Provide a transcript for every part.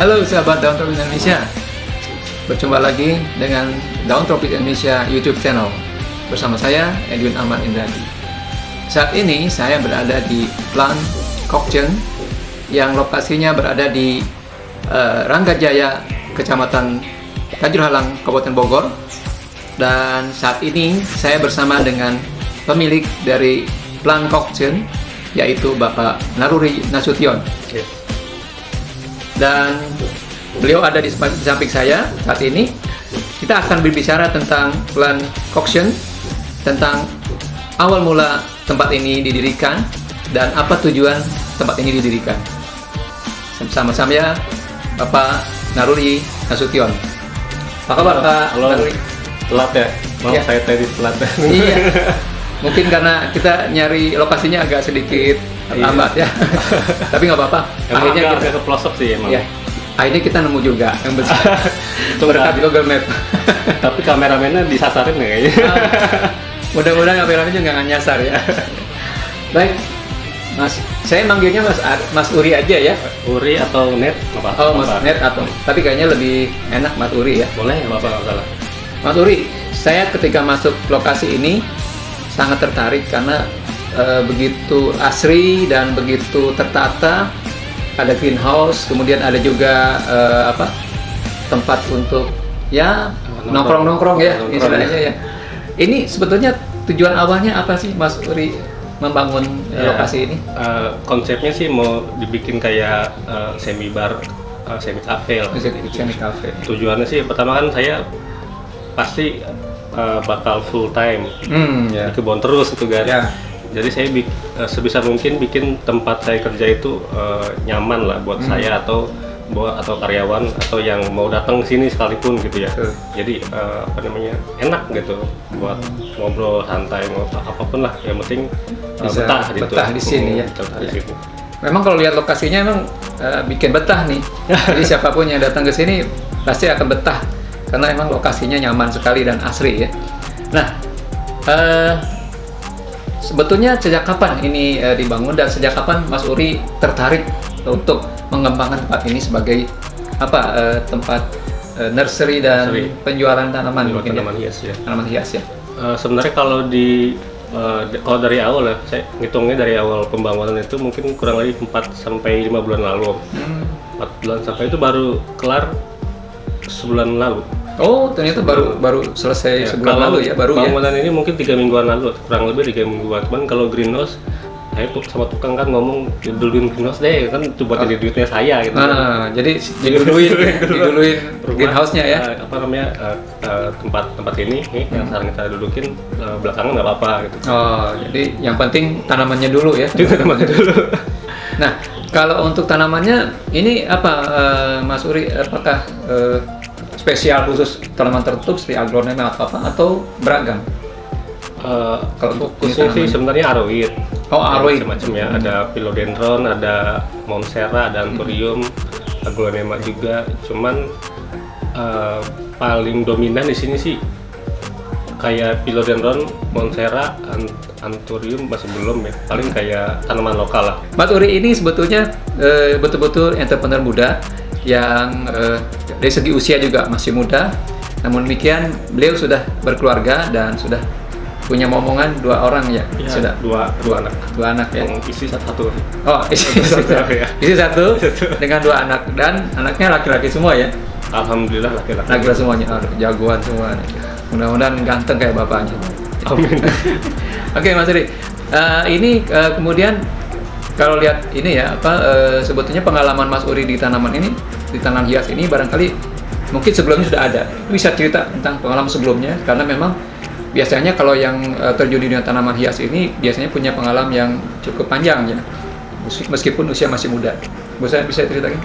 Halo sahabat Daun Tropis Indonesia, berjumpa lagi dengan Daun Tropis Indonesia YouTube channel bersama saya Edwin Ahmad Indradi. Saat ini saya berada di Plant Kokjen yang lokasinya berada di Ranggajaya, Kecamatan Tajurhalang, Kabupaten Bogor. Dan saat ini saya bersama dengan pemilik dari Plant Kokjen, yaitu Bapak Naruri Nasution. Yes. Dan beliau ada di samping saya saat ini. Kita akan berbicara tentang Plant Kokjen, tentang awal mula tempat ini didirikan dan apa tujuan tempat ini didirikan. Sama-sama ya, Bapak Naruri Nasution. Apa kabar Pak Naruri? Telat ya? Maaf ya. Saya tadi telat. Iya. Mungkin karena kita nyari lokasinya agak sedikit lambat ya. Tapi nggak apa-apa. Akhirnya kita ke pelosok sih emang. Ya. Akhirnya kita nemu juga yang besar. Berkat Google Map. Tapi kameramennya disasarin ya kayaknya. Mudah-mudahan kameramennya nggak nyasar ya. Baik, Mas. Saya manggilnya Mas Uri aja ya. Uri atau Net? Apa? Oh, Mas Net atau. Tapi kayaknya lebih enak Mas Uri ya. Boleh, nggak apa-apa, nggak salah. Mas Uri, saya ketika masuk lokasi ini sangat tertarik karena begitu asri dan begitu tertata. Ada greenhouse, kemudian ada juga tempat untuk ya nongkrong ya istilahnya ya. Ini sebetulnya tujuan awalnya apa sih Mas Uri membangun lokasi ini? Konsepnya sih mau dibikin kayak semi bar, semi cafe lah. Semi cafe. Tujuannya sih pertama kan saya pasti bakal full time di kebun terus gitu kan. Yeah. Jadi saya sebisa mungkin bikin tempat saya kerja itu nyaman lah buat saya atau karyawan atau yang mau datang ke sini sekalipun gitu ya. Jadi enak gitu buat ngobrol santai, apapun lah, yang penting betah gitu. Betah di sini ya. Betah di sini. Memang kalau lihat lokasinya memang bikin betah nih. Jadi siapapun yang datang ke sini pasti akan betah karena emang lokasinya nyaman sekali dan asri ya. Nah, sebetulnya sejak kapan ini dibangun dan sejak kapan Mas Uri tertarik untuk mengembangkan tempat ini sebagai tempat nursery dan penjualan tanaman mungkin tanaman hias ya. Tanaman hias ya. Sebenarnya kalau dari awal ya, saya ngitungnya dari awal pembangunan itu mungkin kurang lebih 4 sampai 5 bulan lalu. 4 bulan sampai itu baru kelar sebulan lalu. Oh, ternyata baru selesai sebulan lalu ya, baru bangunan ya. ini mungkin 3 mingguan lalu, kurang lebih 3 mingguan. Cuman kalau greenhouse, saya sama tukang kan ngomong diduluin greenhouse deh, kan itu buat jadi duitnya saya gitu. Jadi diduluin greenhouse-nya ya. Tempat ini yang sekarang kita dudukin, belakangan nggak apa-apa gitu. Oh, jadi yang penting tanamannya dulu ya. Tanamannya dulu. Nah, kalau untuk tanamannya ini Mas Uri, apakah spesial khusus tanaman tertentu seperti aglonema atau beragam? Kalau khususnya sih sebenarnya aroid. Oh, aroid. Macam-macamnya, ada philodendron, ada monstera, ada anthurium, aglonema juga. Cuman paling dominan di sini sih kayak philodendron, monstera, anthurium masih belum ya. Paling kayak tanaman lokal lah. Mas Uri ini sebetulnya betul-betul entrepreneur muda yang dari segi usia juga masih muda. Namun demikian beliau sudah berkeluarga dan sudah punya momongan 2 orang ya. Sudah dua anak ya. Yang isi satu. Oh, isi satu dengan 2 anak dan anaknya laki-laki semua ya. Alhamdulillah laki-laki semuanya. Jagoan semua. Mudah-mudahan ganteng kayak bapaknya. Amin. Oke, Mas Uri. Ini kemudian kalau lihat ini ya, sebetulnya pengalaman Mas Uri di tanaman ini, di tanaman hias ini barangkali mungkin sebelumnya sudah ada. Bisa cerita tentang pengalaman sebelumnya, karena memang biasanya kalau yang terjun di dunia tanaman hias ini biasanya punya pengalaman yang cukup panjang ya, meskipun usia masih muda. Bisa ceritakan?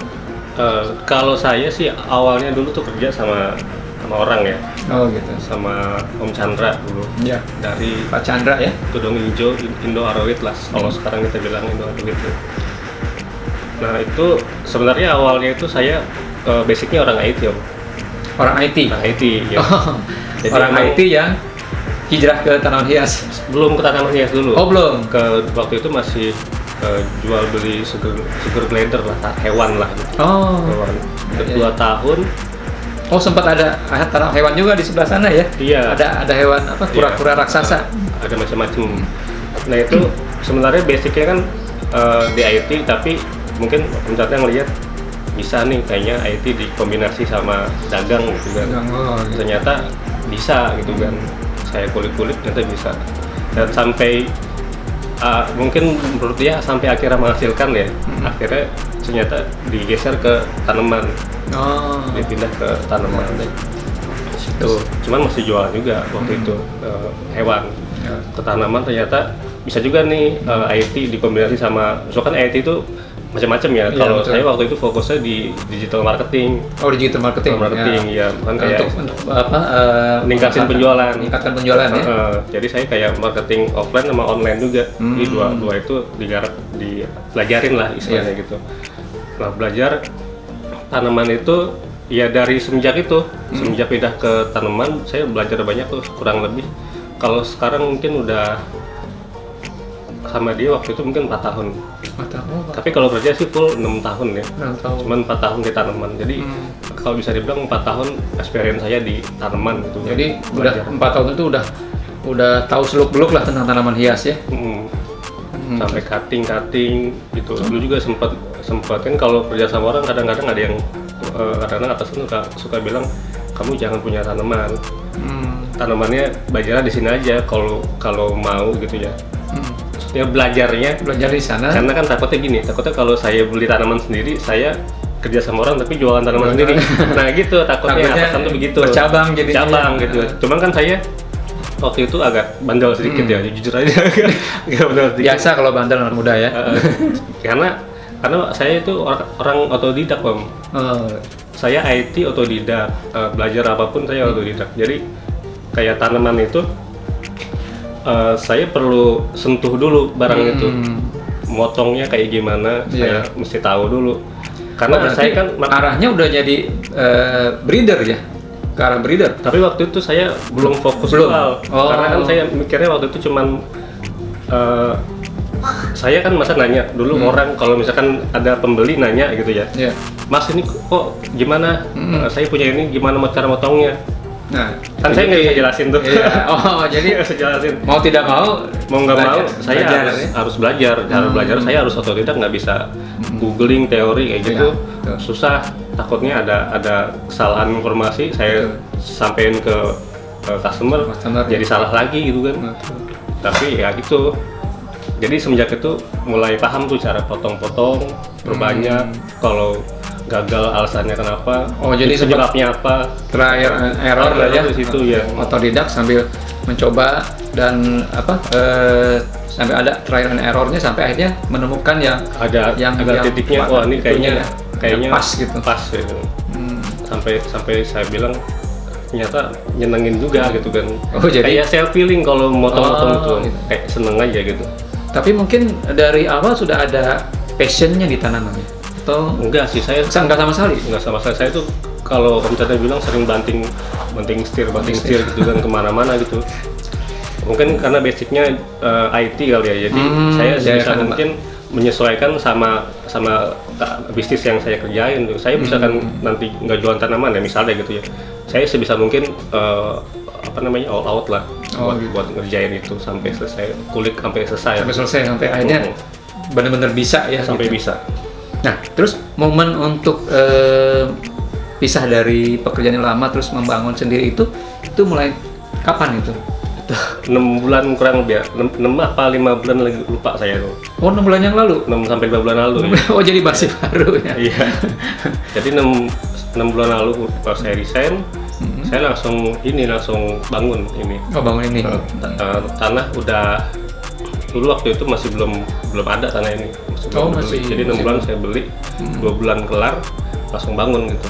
Kalau saya sih awalnya dulu tuh kerja sama orang ya. Oh gitu. Sama Om Chandra dulu. Ya. Dari Pak Chandra ya. Tudung Hijau, Indo Aroid lah. Kalau sekarang kita bilang Indo Aroid. Nah itu sebenarnya awalnya itu saya basicnya orang IT Om. Orang IT. Orang IT ya. Jadi orang IT yang hijrah ke tanaman hias. Belum ke tanaman hias dulu. Oh belum. Waktu itu masih jual beli sugar glider lah, hewan lah gitu. Oh. Hewan. Iya, 2 tahun. Oh, sempat ada tanam hewan juga di sebelah sana ya? Iya. Ada hewan apa? Kura-kura raksasa. Ada macam-macam. Nah itu sebenarnya basicnya kan di IT, tapi mungkin pencatnya ngelihat bisa nih kayaknya IT dikombinasi sama dagang gitu kan. Oh, gitu. Ternyata bisa gitu kan. Saya kulik-kulik ternyata bisa. Dan sampai mungkin menurut dia sampai akhirnya menghasilkan ya. Akhirnya ternyata digeser ke tanaman. Oh. Dipindah ke tanaman. Itu cuman masih jual juga waktu itu hewan. Ya. Ke tanaman ternyata bisa juga nih IT dikombinasi sama, misalkan IT itu macam-macam ya. Iya, Kalau betul. saya waktu itu fokusnya di digital marketing. Oh, digital marketing. Ya, kan kayak Untuk apa? meningkatin penjualan. Meningkatkan penjualan ya. Jadi saya kayak marketing offline sama online juga. Jadi dua itu dipelajarin lah istilahnya gitu. Nah, belajar tanaman itu ya dari semenjak semenjak pindah ke tanaman saya belajar banyak tuh, kurang lebih. Kalau sekarang mungkin udah sama dia waktu itu mungkin 4 tahun. Tapi kalau kerja sih full 6 tahun ya. 6 tahun. Cuman 4 tahun di tanaman. Jadi kalau bisa dibilang 4 tahun experience saya di tanaman gitu. Jadi belajar. udah 4 tahun itu udah tahu seluk-beluk lah tentang tanaman hias ya. Sampai cutting gitu. Dulu juga sempat kan kalau kerja sama orang kadang-kadang ada yang kadang-kadang atasan suka bilang kamu jangan punya tanaman. Tanamannya belajar di sini aja kalau mau gitu ya. Maksudnya belajar di sana. Karena kan takutnya kalau saya beli tanaman sendiri, saya kerja sama orang tapi jualan tanaman sendiri. Nah gitu takutnya atasan tuh begitu. Bercabang jadi. Cabang gitu. Cuman kan saya waktu itu agak bandel sedikit ya, jujur aja. Agak bandel sedikit. Biasa kalau bandel anak muda ya. Karena saya itu orang otodidak, Om. Saya IT otodidak, belajar apapun saya otodidak. Jadi kayak tanaman itu saya perlu sentuh dulu barang itu, motongnya kayak gimana, saya mesti tahu dulu. Karena saya kan arahnya udah jadi breeder ya, ke arah breeder. Tapi waktu itu saya belum fokus jual, karena kan saya mikirnya waktu itu cuman saya kan masa nanya dulu orang kalau misalkan ada pembeli nanya gitu ya, Mas ini kok gimana, saya punya ini gimana cara motongnya. Nah, kan saya nggak bisa jelasin tuh. Iya. Oh, jadi bisa jelasin. Mau tidak mau nggak mau, saya harus belajar. Cara belajar saya harus otodidak, nggak bisa googling teori kayak gitu. Susah. Takutnya ada kesalahan informasi, saya sampein ke customer jadi salah lagi gitu kan. Tapi ya gitu. Jadi semenjak itu mulai paham tuh cara potong-potong, perbanyak. Kalau gagal alasannya kenapa, jadi sebabnya apa, trial and error lah ya, di situ ya, otodidak sambil mencoba dan sampai ada trial and errornya sampai akhirnya menemukan yang titiknya, wah ini kayaknya pas gitu, gitu. Sampai saya bilang ternyata nyenengin juga gitu kan. Jadi kayak self feeling kalau motong-motong itu gitu. Kayak seneng aja gitu. Tapi mungkin dari awal sudah ada passionnya di tanamannya? Atau enggak sih, saya enggak sama sekali. Saya tuh kalau komputernya bilang sering banting setir gitu kan kemana-mana gitu. Mungkin karena basicnya IT kali ya, jadi saya sebisa mungkin menyesuaikan sama bisnis yang saya kerjain. Saya misalkan nanti nggak jualan tanaman ya misalnya gitu ya, saya sebisa mungkin all out lah buat ngerjain itu sampai selesai, kulik sampai selesai sampai akhirnya benar-benar bisa ya, sampai gitu. Bisa. Nah, terus momen untuk pisah dari pekerjaan yang lama terus membangun sendiri itu mulai kapan itu? 6 bulan kurang lebih ya, 6 apa 5 bulan lagi lupa saya tuh. Oh, 6 bulan yang lalu? 6 sampai 5 bulan lalu ya. Oh, jadi masih baru ya? Iya. Jadi 6 bulan lalu pas saya resign, saya langsung bangun ini. Oh, bangun ini. Tanah udah, dulu waktu itu masih belum ada tanah ini. Masih. Jadi 6 bulan saya beli, 2 bulan kelar, langsung bangun gitu.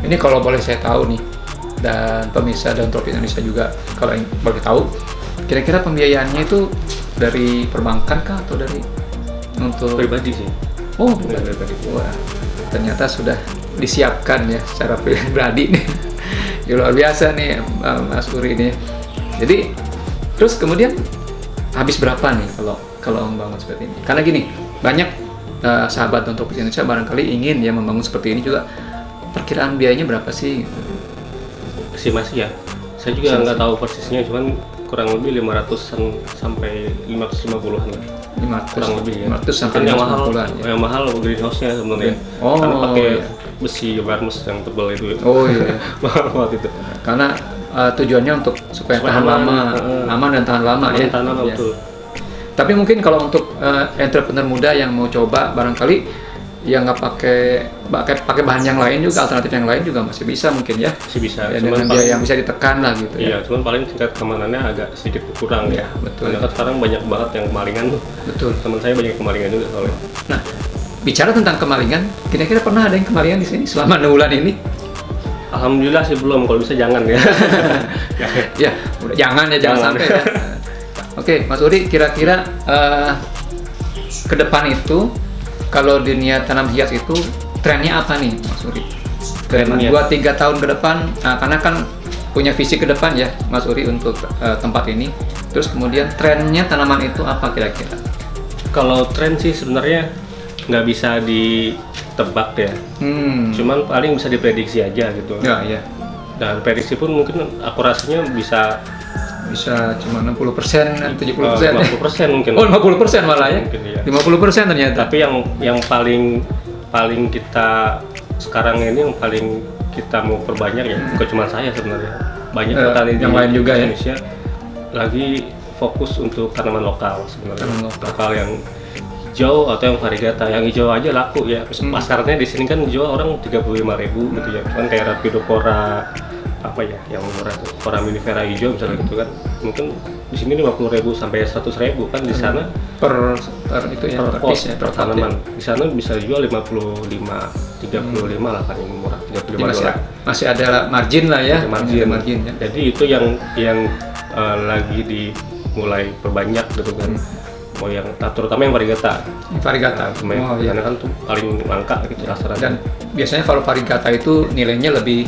Ini kalau boleh saya tahu nih, dan pemirsa dan Tropis Indonesia juga kalau boleh tahu, kira-kira pembiayaannya itu dari perbankan kah atau dari untuk pribadi sih? Oh, pribadi. Wah, ternyata sudah disiapkan ya secara pribadi nih. Ya, luar biasa nih Mas Uri nih. Jadi terus kemudian habis berapa nih kalau kalau membangun seperti ini? Karena gini, banyak sahabat Daun Tropis Indonesia barangkali ingin ya membangun seperti ini juga. Perkiraan biayanya berapa sih? Estimasi ya. Saya juga nggak tahu persisnya, cuman kurang lebih 500-an sampai 550-an lah. 500, kurang lebih ya. 500 sampai Kan yang mahal, 550-an ya. yang mahal greenhouse-nya sebenarnya. Oh, karena pakai iya. besi barmes yang tebal itu. Oh iya. Mahal banget itu. Karena tujuannya untuk supaya tahan lama, aman dan tahan lama ya. Tahan lama, Ya. betul. Tapi mungkin kalau untuk entrepreneur muda yang mau coba barangkali yang nggak pakai bahan yang lain juga, alternatif yang lain juga masih bisa mungkin ya. Masih bisa. Ya, dengan biaya yang bisa ditekan lah gitu Iya, ya. cuman paling tingkat keamanannya agak sedikit kurang Iya, ya. betul. Karena kan sekarang banyak banget yang kemalingan tuh. Betul. Teman saya banyak kemalingan juga soalnya. Nah, bicara tentang kemalingan, kira-kira pernah ada yang kemalingan di sini selama 6 bulan ini? Alhamdulillah sih belum, kalau bisa jangan ya. Ya, udah jangan sampai ya. Oke, Mas Uri, kira-kira ke depan itu kalau dunia tanam hias itu trennya apa nih, Mas Uri? Trennya 2-3 tahun ke depan, karena kan punya visi ke depan ya, Mas Uri untuk tempat ini. Terus kemudian trennya tanaman itu apa kira-kira? Kalau tren sih sebenarnya nggak bisa ditebak ya. Cuman paling bisa diprediksi aja gitu. Ya, ya. Dan prediksi pun mungkin akurasinya bisa Cuma 60%, 70%. 50% mungkin. Oh, 50% malah ya. Mungkin, iya. 50% ternyata. Tapi yang paling kita sekarang ini yang paling kita mau perbanyak ya, bukan cuma saya sebenarnya. Banyak petani yang lain juga ya. Indonesia lagi fokus untuk tanaman lokal sebenarnya. Tanaman Lokal yang hijau atau yang variegata. Yang hijau aja laku ya. Pasarnya di sini kan hijau orang 35.000 gitu ya. Kan kayak Rapidopora apa ya yang murah tuh, foraminifera hijau misalnya gitu kan, mungkin di sini 50.000 sampai 100.000 kan, di sana per itu ya, per pot, piece ya, per tanaman. Di sana bisa dijual 35, 35 lah kan yang murah, 35 dolar. Masih ada margin lah ya, margin ya. Jadi itu yang lagi dimulai perbanyak gitu kan. Mau yang terutama yang variegata. Oh, iya. Karena kan tuh paling langka gitu sasaran. Dan biasanya kalau variegata itu nilainya lebih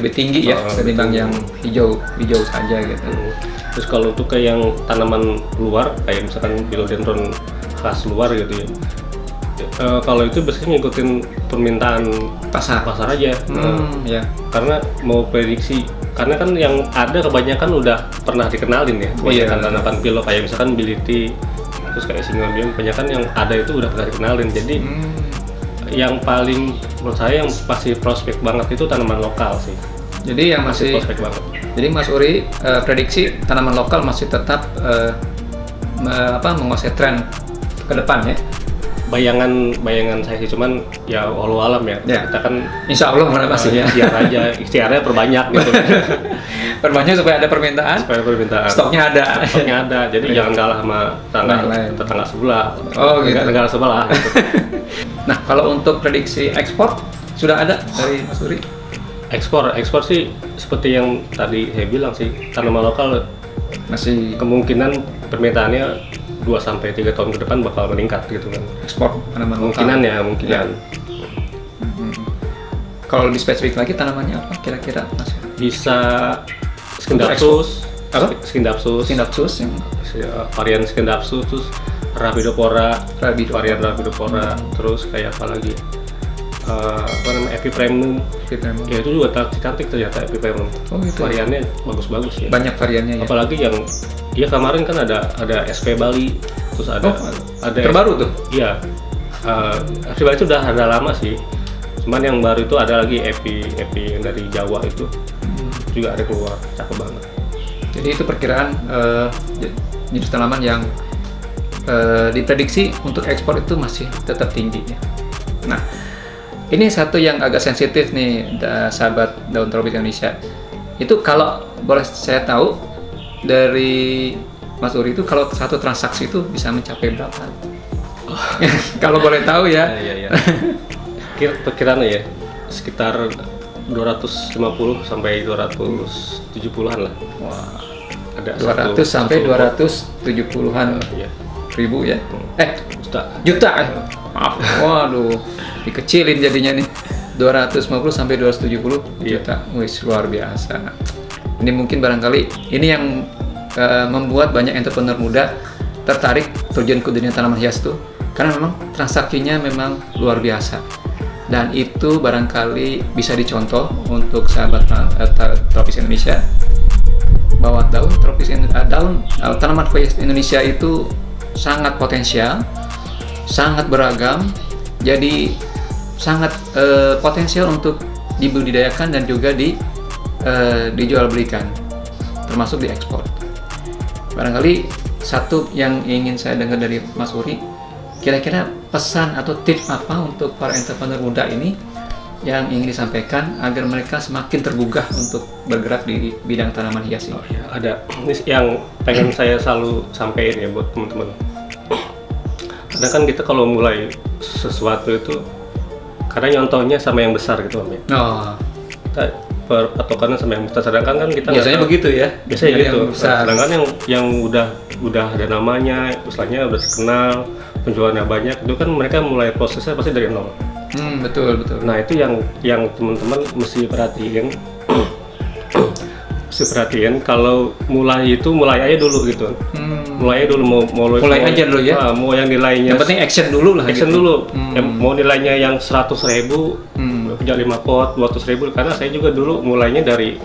tinggi ya ketimbang yang hijau saja gitu. Terus kalau untuk kayak yang tanaman luar kayak misalkan philodendron khas luar gitu ya. Kalau itu biasanya ngikutin permintaan pasar aja. Ya. Karena mau prediksi, karena kan yang ada kebanyakan udah pernah dikenalin ya. Kebanyakan tanaman philo kayak misalkan Bility, terus kayak Syngonium, kebanyakan yang ada itu udah pernah dikenalin. Jadi yang paling menurut saya yang pasti prospek banget itu tanaman lokal sih. Jadi yang masih prospek banget. Jadi Mas Uri prediksi tanaman lokal masih tetap menguasai tren ke depan ya. Bayangan saya sih, cuman ya walau alam ya. Kita kan insya Allah mana masih ya. Ikhtiarnya perbanyak gitu. Perbanyak supaya ada permintaan. Stoknya ada. Jadi jangan kalah sama tetangga sebelah. Oh gitu. Negara sebelah. Gitu. Nah, kalau untuk prediksi ekspor sudah ada dari Mas Uri? Ekspor sih seperti yang tadi saya bilang sih, tanaman lokal masih kemungkinan permintaannya 2-3 tahun ke depan bakal meningkat gitu kan. Ekspor tanaman lokal. Mungkinan. Kalau lebih spesifik lagi tanamannya apa kira-kira Mas? Bisa Scindapsus. Yang varian Scindapsus, terus Rapidopora. Varian Rapidopora, terus kayak apa lagi? Epiprenum. Ya itu juga cantik ternyata Epiprenum. Oh gitu. Variannya bagus-bagus ya. Banyak variannya ya. Apalagi yang kemarin kan ada SP Bali, terus ada terbaru tuh. Iya. SP Bali itu udah ada lama sih. Cuman yang baru itu ada lagi Epi yang dari Jawa itu. Juga ada keluar, cakep banget. Jadi itu perkiraan jenis tanaman yang diprediksi untuk ekspor itu masih tetap tinggi ya. Nah, ini satu yang agak sensitif nih, sahabat Daun Tropis Indonesia. Itu kalau boleh saya tahu dari Mas Uri itu kalau satu transaksi itu bisa mencapai berapa? Kalau boleh tahu ya. Iya. Perkiraan ya sekitar 250 sampai 270-an lah. Wah. Ada 200 sampai 270-an ribu ya. Juta. Maaf. Waduh. Dikecilin jadinya nih. 250 sampai 270 juta. Wih, luar biasa. Ini mungkin barangkali ini yang membuat banyak entrepreneur muda tertarik terjun ke dunia tanaman hias tuh karena memang transaksinya memang luar biasa, dan itu barangkali bisa dicontoh untuk sahabat tropis Indonesia bahwa tanaman hias Indonesia itu sangat potensial, sangat beragam, jadi sangat potensial untuk dibudidayakan dan juga dijual belikan, termasuk diekspor. Barangkali satu yang ingin saya dengar dari Mas Uri, kira-kira pesan atau tips apa untuk para entrepreneur muda ini yang ingin disampaikan agar mereka semakin tergugah untuk bergerak di bidang tanaman hias ini? Oh ya, ada ini yang pengen saya selalu sampaikan ya buat teman-teman. Karena kan kita kalau mulai sesuatu itu karena nyontohnya sama yang besar gitu Om ya. Oh, Kita patokannya sama yang besar, sedangkan kan kita biasanya begitu ya. Biasanya gitu. Yang besar. Sedangkan yang udah ada namanya, usahanya udah terkenal, penjualannya banyak, itu kan mereka mulai prosesnya pasti dari nol. Betul. Nah itu yang teman-teman mesti perhatiin. Mesti perhatiin kalau mulai aja dulu gitu. Mulai aja dulu mulai aja dulu ya. Mau yang nilainya. Yang penting action dulu lah. Action gitu. dulu. Mau nilainya yang 100.000, punya 5 pot 200.000, karena saya juga dulu mulainya dari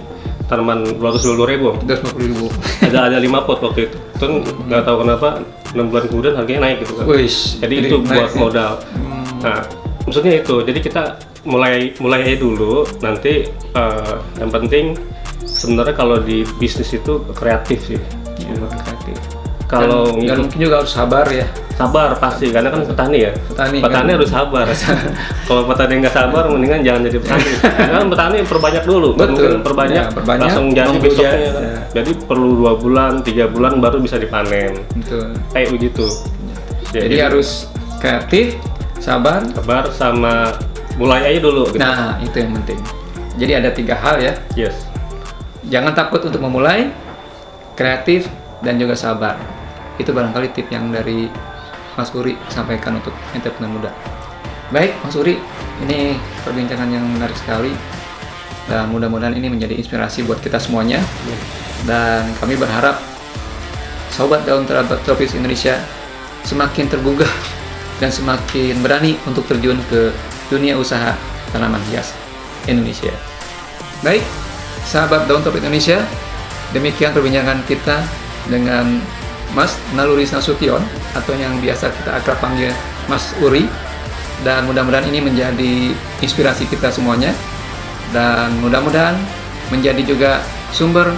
tanaman 220.000. 250.000. Ada 5 pot waktu itu. Terus nggak tahu kenapa 6 bulan kemudian harganya naik gitu kan. Jadi itu buat modal. Nah, maksudnya itu. Jadi kita mulai aja dulu. Nanti yang penting sebenarnya kalau di bisnis itu kreatif sih. Kreatif. Kalau dan mungkin juga harus sabar ya. Sabar pasti, karena kan petani ya. Petani kan harus sabar. Kalau petani nggak sabar, mendingan jangan jadi petani. Karena petani perbanyak dulu. Betul. Perbanyak, perbanyak langsung jadi besoknya. Kan. Ya. Jadi perlu 2 bulan, 3 bulan baru bisa dipanen. Betul. Kayak begitu. Jadi harus kreatif, sabar, sama mulai aja dulu. Gitu. Nah, itu yang penting. Jadi ada 3 hal ya. Yes. Jangan takut untuk memulai, kreatif, dan juga sabar. Itu barangkali tip yang dari Mas Uri sampaikan untuk entrepreneur muda. Baik, Mas Uri, ini perbincangan yang menarik sekali, dan mudah-mudahan ini menjadi inspirasi buat kita semuanya. Dan kami berharap Sobat Daun Tropis Indonesia semakin tergugah dan semakin berani untuk terjun ke dunia usaha tanaman hias Indonesia. Baik, sahabat Daun Tropis Indonesia, demikian perbincangan kita dengan Mas Naluris Nasution, atau yang biasa kita akrab panggil Mas Uri, dan mudah-mudahan ini menjadi inspirasi kita semuanya, dan mudah-mudahan menjadi juga sumber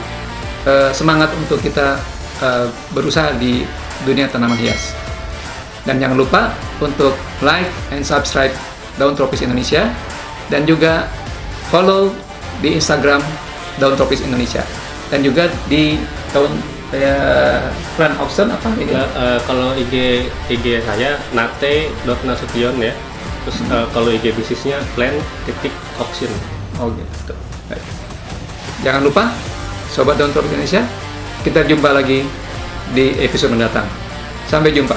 semangat untuk kita berusaha di dunia tanaman hias. Dan jangan lupa untuk like and subscribe Daun Tropis Indonesia, dan juga follow di Instagram Daun Tropis Indonesia, dan juga di Plan Auction apa ini? Kalau IG saya nate.nasution ya. Terus kalau IG bisnisnya plan.auction. Oh gitu. Baik. Jangan lupa Sobat Daun Tropis Indonesia, kita jumpa lagi di episode mendatang. Sampai jumpa.